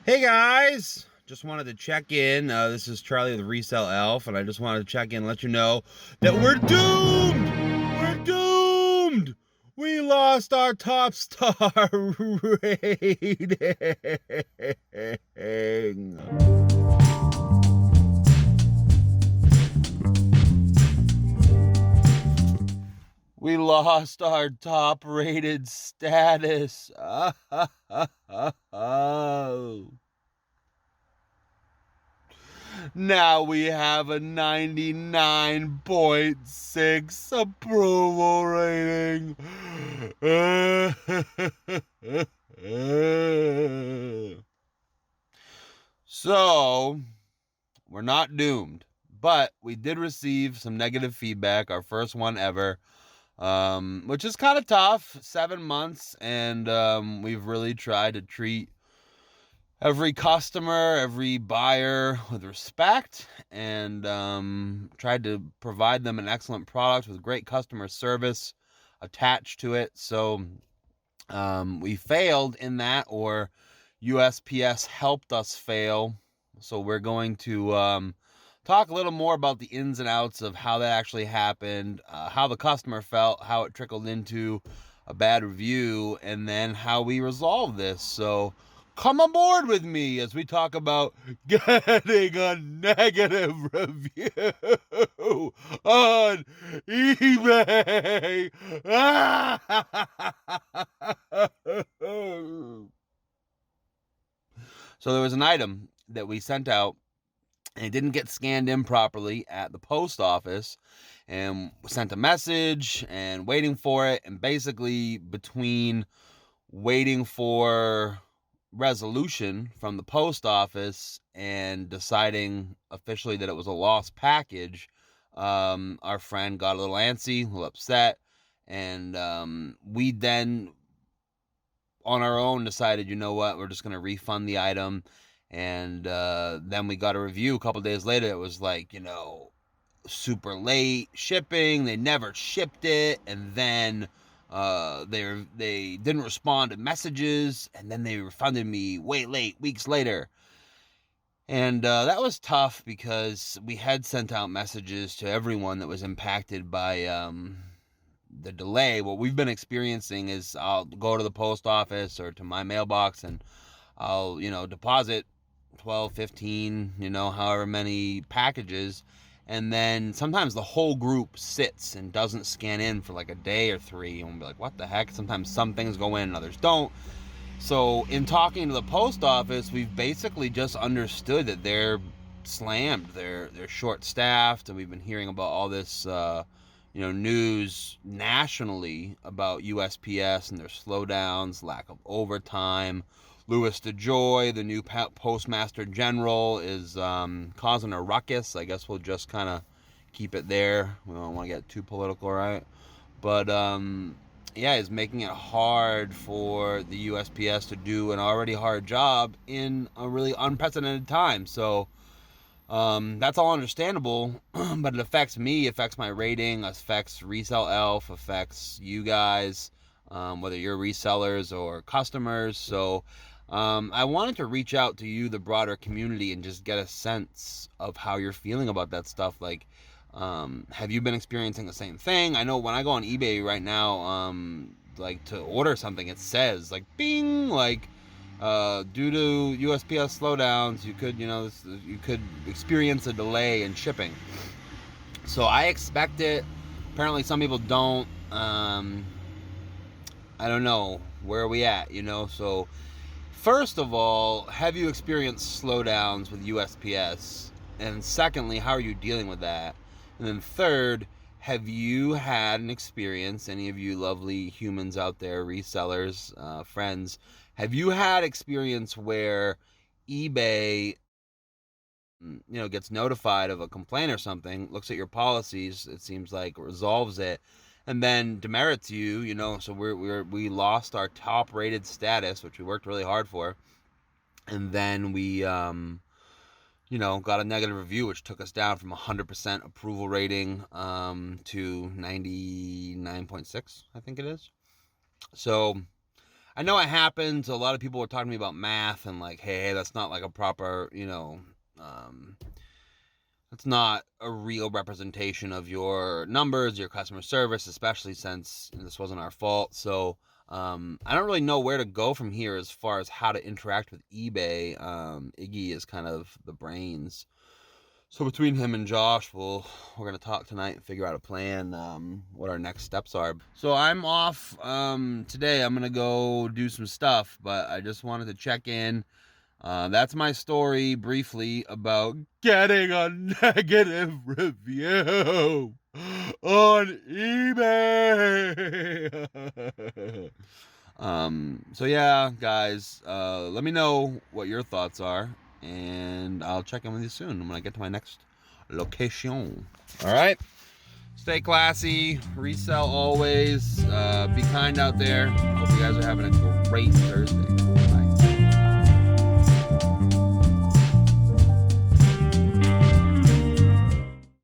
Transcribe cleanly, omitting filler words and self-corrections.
Hey guys, just wanted to check in. This is Charlie with Resell Elf, and I just wanted to check in and let you know that we're doomed! We're doomed! We lost our top star rating. We lost our top rated status. Now we have a 99.6 approval rating. So, we're not doomed, but we did receive some negative feedback, our first one ever, which is kind of tough. 7 months, and we've really tried to treat every customer, every buyer with respect, and tried to provide them an excellent product with great customer service attached to it. So we failed in that, or USPS helped us fail. So we're going to talk a little more about the ins and outs of how that actually happened, how the customer felt, how it trickled into a bad review, and then how we resolve this. So come aboard with me as we talk about getting a negative review on eBay. So there was an item that we sent out, and it didn't get scanned in properly at the post office, and sent a message and waiting for it, and basically between waiting for resolution from the post office and deciding officially that it was a lost package, our friend got a little antsy, a little upset, and we then on our own decided, you know what, we're just going to refund the item. And then we got a review a couple days later. It was like, super late shipping. They never shipped it. And then they didn't respond to messages. And then they refunded me way late, weeks later. And that was tough because we had sent out messages to everyone that was impacted by the delay. What we've been experiencing is I'll go to the post office or to my mailbox, and I'll, deposit 12, 15, however many packages. And then sometimes the whole group sits and doesn't scan in for like a day or three. And we'll be like, what the heck? Sometimes some things go in and others don't. So in talking to the post office, we've basically just understood that they're slammed. They're short staffed, and we've been hearing about all this news nationally about USPS and their slowdowns, lack of overtime. Louis DeJoy, the new postmaster general, is causing a ruckus. I guess we'll just kind of keep it there. We don't want to get too political, right? But yeah, is making it hard for the USPS to do an already hard job in a really unprecedented time. So that's all understandable, but it affects me, affects my rating, affects Resell Elf, affects you guys, whether you're resellers or customers. So I wanted to reach out to you, the broader community, and just get a sense of how you're feeling about that stuff. Like, have you been experiencing the same thing? I know when I go on eBay right now, like to order something, it says like bing, like due to USPS slowdowns, you could experience a delay in shipping. So I expect it. Apparently, some people don't. I don't know. Where are we at? So first of all, have you experienced slowdowns with USPS? And secondly, how are you dealing with that? And then third, have you had an experience, any of you lovely humans out there, resellers, friends, have you had experience where eBay, gets notified of a complaint or something, looks at your policies, it seems like resolves it, and then demerits you, so we lost our top rated status, which we worked really hard for, and then we got a negative review, which took us down from 100% approval rating to 99.6, I think it is. So I know it happens. A lot of people were talking to me about math and like, hey, that's not like a proper, it's not a real representation of your numbers, your customer service, especially since this wasn't our fault. So I don't really know where to go from here as far as how to interact with eBay. Iggy is kind of the brains. So between him and Josh, we're gonna talk tonight and figure out a plan, what our next steps are. So I'm off today. I'm gonna go do some stuff, but I just wanted to check in. That's my story briefly about getting a negative review on eBay. So yeah, guys, let me know what your thoughts are, and I'll check in with you soon when I get to my next location. All right, stay classy, resell always, be kind out there. Hope you guys are having a great Thursday.